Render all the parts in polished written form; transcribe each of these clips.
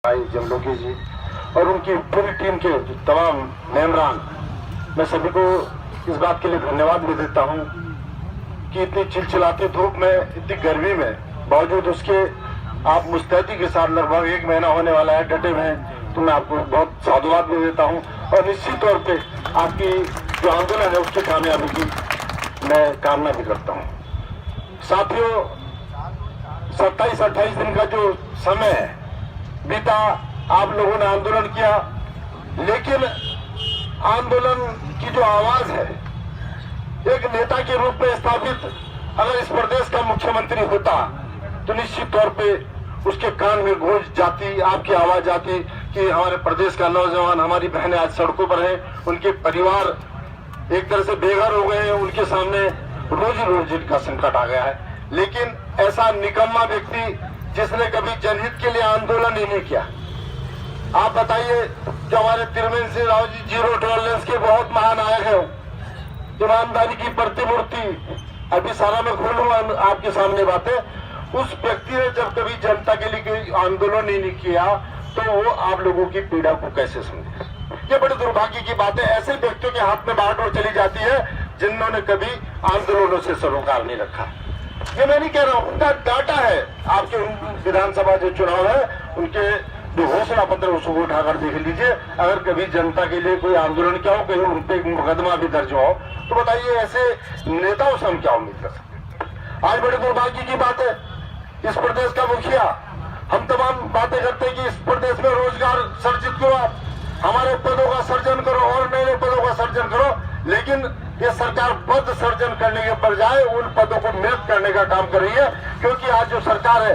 भाई जमलोकी जी और उनकी पूरी टीम के तमाम मेंबरान, मैं सभी को इस बात के लिए धन्यवाद भी देता हूं कि इतनी चिलचिलाती धूप में, इतनी गर्मी में बावजूद उसके आप मुस्तैदी के साथ लगभग 1 महीना होने वाला है डटे हुए हैं, तो मैं आपको बहुत साधुवाद भी देता हूं और निश्चित तौर पे आपकी जो आंदोलन है उसकी कामयाबी की मैं कामना भी करता हूं। साथियों, 27-28 दिन का जो समय है बीता, आप लोगों ने आंदोलन किया, लेकिन आंदोलन की जो आवाज है एक नेता के रूप में स्थापित अगर इस प्रदेश का मुख्यमंत्री होता तो निश्चित तौर पे उसके कान में गूंज जाती, आपकी आवाज जाती कि हमारे प्रदेश का नौजवान, हमारी बहनें आज सड़कों पर हैं, उनके परिवार एक तरह से बेघर हो गए हैं, उनके सामने रोजी रोटी का संकट आ गया है। लेकिन ऐसा निकम्मा व्यक्ति जिसने कभी जनहित के लिए आंदोलन ही नहीं किया, आप बताइए, जो हमारे त्रिवेंद्र सिंह राव जी जीरो टॉलरेंस के बहुत महान आए हैं, ईमानदारी की प्रतिमूर्ति, अभी सारा मैं खोलूंगा आपके सामने बातें, उस व्यक्ति ने जब कभी जनता के लिए कोई आंदोलन ही नहीं किया तो वो आप लोगों की पीड़ा को कैसे समझे? ये बड़ी दुर्भाग्य की बात है। ऐसे व्यक्तियों के हाथ में बागडोर चली जाती है जिन्होंने कभी आंदोलनों से सरोकार नहीं रखा। ये मैं नहीं कह रहा हूं, उनका डाटा है, आपके विधानसभा जो चुनाव है उनके जो घोषणा पत्र उसको उठाकर देख लीजिए। अगर कभी जनता के लिए कोई आंदोलन क्या हो, कहीं उन पर मुकदमा भी दर्ज हो, तो बताइए ऐसे नेताओं से हम क्या उम्मीद कर सकते? आज बड़े दुर्भाग्य की बात है, इस प्रदेश का मुखिया, हम तमाम बातें करते हैं कि इस प्रदेश में रोजगार सर्जित करो, आप हमारे पदों का सर्जन करो और नए नए पदों का सर्जन करो, लेकिन ये सरकार पद सर्जन करने के बजाय उन पदों को मृत करने का काम कर रही है। क्योंकि आज जो सरकार है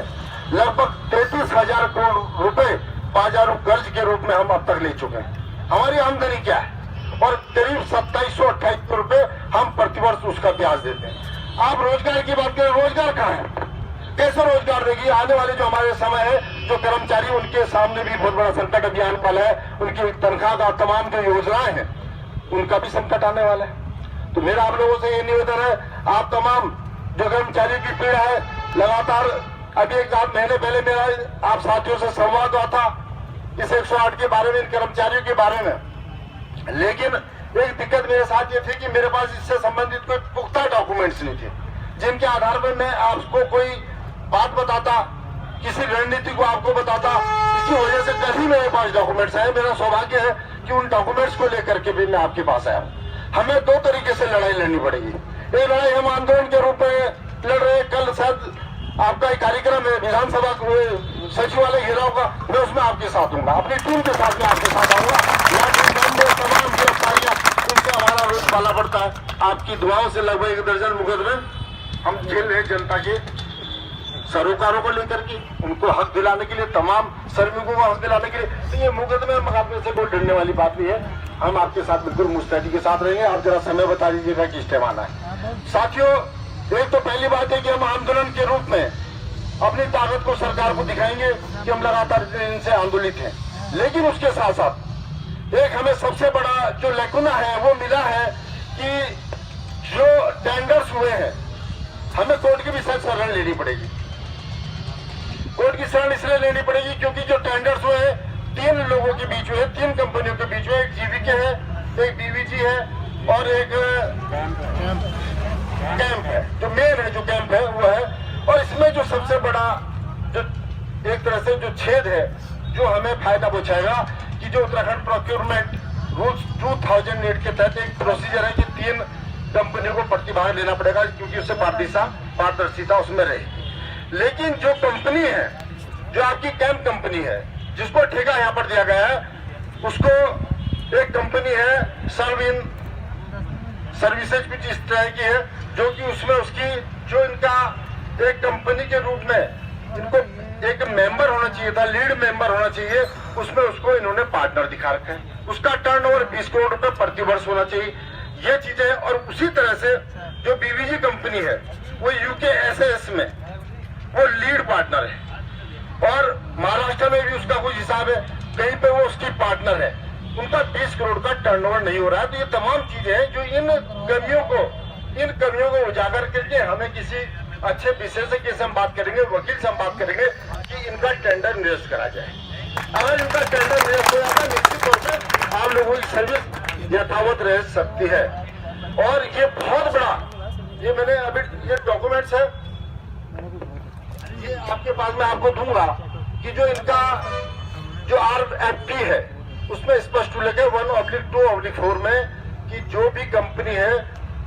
लगभग 33,000 करोड़ रुपए बाजारू कर्ज के रूप में हम अब तक ले चुके हैं। हमारी आमदनी क्या है और करीब 2728 रुपए हम प्रतिवर्ष उसका ब्याज देते हैं। आप रोजगार की बात करें, रोजगार कहाँ है? कैसे रोजगार देगी? आने वाले जो हमारे समय है, जो कर्मचारी, उनके सामने भी बहुत बड़ा संकट अभियान वाला है, उनकी तनख्वाह का तमाम जो योजनाएं हैं उनका भी संकट आने वाला है। तो मेरा आप लोगों से ये निवेदन है, आप तमाम जो कर्मचारियों की पीड़ा है, लगातार अभी 1 महीने पहले मेरा आप साथियों से संवाद हुआ था इस 108 के बारे में, इन कर्मचारियों के बारे में, लेकिन एक दिक्कत मेरे साथ ये थी कि मेरे पास इससे संबंधित कोई पुख्ता डॉक्यूमेंट्स नहीं थे जिनके आधार पर मैं आपको कोई बात बताता, किसी रणनीति को आपको बताता। इसी वजह से कल ही मेरे पास डॉक्यूमेंट्स है। मेरा सौभाग्य है कि उन डॉक्यूमेंट्स को लेकर के भी मैं आपके पास आया हूँ। हमें 2 तरीके से लड़ाई लड़नी पड़ेगी। एक लड़ाई हम आंदोलन के रूप में लड़ रहे हैं, कल शायद आपका एक कार्यक्रम है विधानसभा सचिवालय घेराव का, मैं उसमें आपके साथ हूँ, अपनी टीम के साथ में आपके साथ आऊंगा। तमाम गिरफ्तारियां, उनसे हमारा रोज पाला पड़ता है। आपकी दुआओं से लगभग 1 दर्जन मुकदमे हम झेल रहे जनता के सरोकारों को लेकर के, उनको हक दिलाने के लिए, तमाम श्रमिकों को हक दिलाने के लिए। तो ये मुकदमे मुकाबले से कोई डरने वाली बात नहीं है। हम आपके साथ बिल्कुल मुस्तैदी के साथ रहेंगे। आप जरा समय बता दीजिएगा कि इस टाइम आना है। साथियों, एक तो पहली बात है कि हम आंदोलन के रूप में अपनी ताकत को सरकार को दिखाएंगे कि हम लगातार इनसे आंदोलित हैं, लेकिन उसके साथ साथ एक हमें सबसे बड़ा जो लैकुना है वो मिला है कि जो टेंडर्स हुए हैं हमें कोर्ट की भी शरण लेनी पड़ेगी। कोर्ट की शरण इसलिए लेनी पड़ेगी क्योंकि जो टेंडर्स हुए हैं 3 लोगों के बीच हुए, 3 कंपनियों के बीच हुए, एक जीवीके है, एक बीवीजी है और एक कैंप है। जो मेन है, जो कैंप है वो है। और इसमें जो सबसे बड़ा जो एक तरह से जो छेद है, जो हमें फायदा पहुंचाएगा कि जो उत्तराखंड प्रोक्योरमेंट रूल्स 2008 के तहत एक प्रोसीजर है कि 3 कंपनियों को प्रतिभाग लेना पड़ेगा क्योंकि उससे पारदर्शिता उसमें रहे। लेकिन जो कंपनी है, जो आपकी कैंप कंपनी है, जिसको ठेका यहाँ पर दिया गया है, उसको एक कंपनी है सर्विन सर्विसेज कुछ इस तरह की है, जो कि उसमें उसकी जो इनका एक कंपनी के रूप में इनको एक मेंबर होना चाहिए था, लीड मेंबर होना चाहिए, उसमें उसको इन्होंने पार्टनर दिखा रखा है। उसका टर्नओवर 20 करोड़ रुपए प्रतिवर्ष होना चाहिए। ये चीजें, और उसी तरह से जो बीवीजी कंपनी है वो UKSAS में वो लीड पार्टनर है और महाराष्ट्र में भी उसका कुछ हिसाब है, कहीं पे वो उसकी पार्टनर है। उनका 20 करोड़ का टर्नओवर नहीं हो रहा है। तो ये तमाम चीजें हैं जो इन कमियों को उजागर करके हमें किसी अच्छे विशेषज्ञ से हम बात करेंगे, वकील से हम बात करेंगे कि इनका टेंडर निरस्त करा जाए। अगर इनका टेंडर निरस्त हो जाता है निश्चित तौर पे आप लोगों की सर्विस यथावत रह सकती है। और ये बहुत बड़ा, ये मैंने अभी ये डॉक्यूमेंट्स है, ये आपके पास मैं आपको दूंगा कि जो इनका जो RFP है उसमें स्पष्ट लिखे 1/2/4 में कि जो भी कंपनी है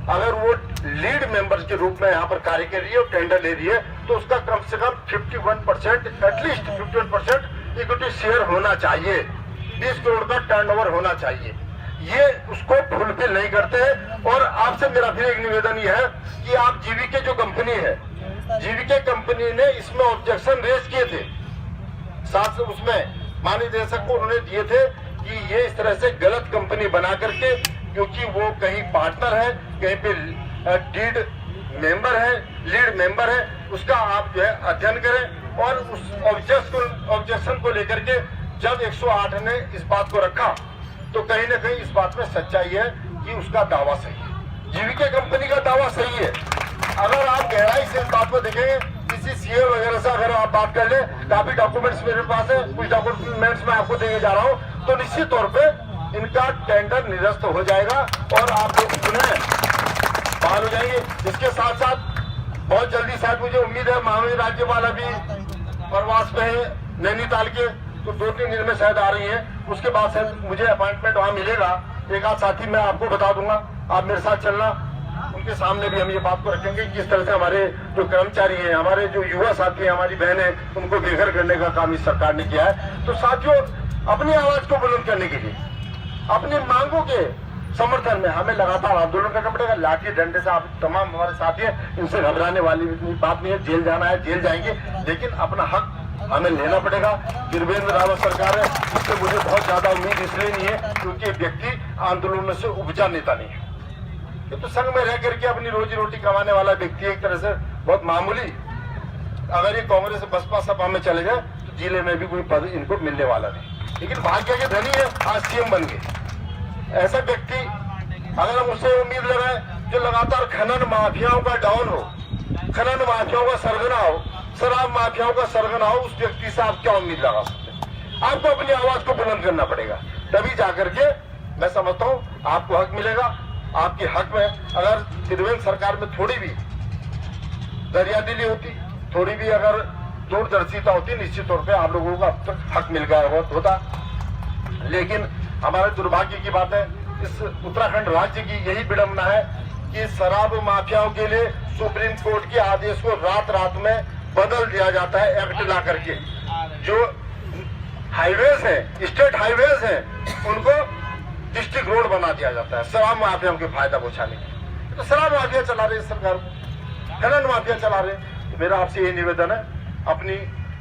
अगर वो लीड मेंबर के रूप में यहाँ पर कार्य कर रही है और टेंडर ले रही है तो उसका कम से कम 51%, एटलीस्ट 51% इक्विटी शेयर होना चाहिए, 20 करोड़ का टर्नओवर होना चाहिए। ये उसको फुलफिल नहीं करते हैं। और आपसे मेरा फिर एक निवेदन ये है कि आप जीवीके जो कंपनी है, जीवीके कंपनी ने इसमें ऑब्जेक्शन रेज किए थे, साथ उसमें महानिदेशक को उन्होंने दिए थे कि ये इस तरह से गलत कंपनी बना करके, क्योंकि वो कहीं पार्टनर है, कहीं पे लीड मेंबर है, लीड मेंबर है, उसका आप जो है अध्ययन करें। और उस ऑब्जेक्शन को लेकर के जब 108 ने इस बात को रखा तो कहीं ना कहीं इस बात में सच्चाई है कि उसका दावा सही है, जीवीके कंपनी का दावा सही है। अगर आप गहराई से इस बात को देखेंगे, किसी सीए वगैरह से अगर आप बात कर ले, काफी डॉक्यूमेंट्स मेरे पास है, कुछ डॉक्यूमेंट्स मैं आपको देने जा रहा हूँ, तो निश्चित तौर पे इनका टेंडर निरस्त हो जाएगा और आप लोग पुनः बहाल हो जाएंगे। इसके साथ साथ बहुत जल्दी शायद मुझे उम्मीद है माननीय राज्यपाल अभी प्रवास में है नैनीताल के, तो 2-3 दिन में शायद आ रही है, उसके बाद शायद मुझे अपॉइंटमेंट वहां मिलेगा। एक आध साथी मैं आपको बता दूंगा, आप मेरे साथ चलना, उनके सामने भी हम ये बात को रखेंगे कि किस तरह से हमारे जो कर्मचारी हैं, हमारे जो युवा साथी हैं, हमारी बहन है, उनको बेघर करने का काम इस सरकार ने किया है। तो साथियों, अपनी आवाज को बुलंद करने के लिए, अपनी मांगों के समर्थन में हमें लगातार आंदोलन करना पड़ेगा। लाठी डंडे से आप तमाम हमारे साथी हैं, इनसे घबराने वाली बात नहीं है। जेल जाना है जेल जाएंगे, लेकिन अपना हक हमें लेना पड़ेगा। त्रिवेंद्र रावत सरकार है, उससे मुझे बहुत ज्यादा उम्मीद इसलिए नहीं है क्योंकि व्यक्ति आंदोलन से उपजा नेता नहीं है, ये तो संघ में रह करके अपनी रोजी रोटी कमाने वाला व्यक्ति, एक तरह से बहुत मामूली। अगर ये कांग्रेस बसपा सपा में चले जाए तो जिले में भी कोई पद इनको मिलने वाला नहीं, लेकिन भाग्य के धनी है, आज सीएम बन गए। ऐसा व्यक्ति अगर हम उससे उम्मीद लगाए जो लगातार खनन माफियाओं का डाउन हो, खनन माफियाओं का सरगना हो, शराब माफियाओं का सरगना हो, उस व्यक्ति से आप क्या उम्मीद लगा सकते हैं? आपको अपनी आवाज को बुलंद करना पड़ेगा, तभी जाकर के मैं समझता हूँ आपको हक मिलेगा। आपके हक में अगर त्रिवेंद्र सरकार में थोड़ी भी दरियादिली होती, थोड़ी भी अगर दूरदर्शिता होती, निश्चित तौर पे आप लोगों को अब तक हक मिल गया होता। लेकिन हमारे दुर्भाग्य की बात है, इस उत्तराखंड राज्य की यही विडंबना है कि शराब माफियाओं के लिए सुप्रीम कोर्ट के आदेश को रात रात में बदल दिया जाता है एक्ट ला करके। जो हाईवेज है, स्टेट हाईवेज है, उनको डिस्ट्रिक्ट रोड बना दिया जाता है शराब माफियाओं के फायदा पहुंचाने के लिए। तो शराब माफिया चला रहे सरकार, खनन माफिया चला रहे। तो मेरा आपसे ये निवेदन है, अपनी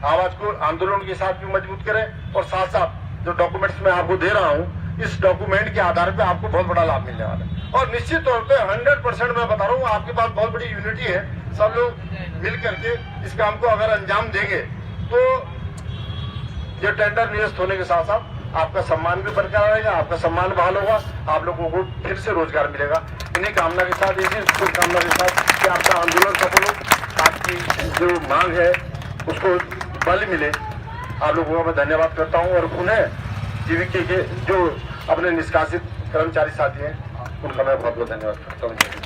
आवाज को आंदोलन के साथ भी मजबूत करें और साथ साथ जो डॉक्यूमेंट्स मैं आपको दे रहा हूँ, इस डॉक्यूमेंट के आधार पे आपको बहुत बड़ा लाभ मिलने वाला है। और निश्चित तौर पे 100% मैं बता रहा हूँ, आपके पास बहुत बड़ी यूनिटी है, सब लोग मिल करके इस काम को अगर अंजाम देंगे तो ये टेंडर निरस्त होने के साथ साथ आपका सम्मान भी बरकरार रहेगा, आपका सम्मान बहाल होगा, आप लोगों को फिर से रोजगार मिलेगा। इन्हीं कामना के साथ, इसी शुभकामना के साथ कि आपका आंदोलन सफल हो, आपकी जो मांग है उसको बल मिले। आप लोगों का मैं धन्यवाद करता हूं और पुनः जीवीके के जो अपने निष्कासित कर्मचारी साथी हैं उनका मैं बहुत बहुत धन्यवाद करता हूँ।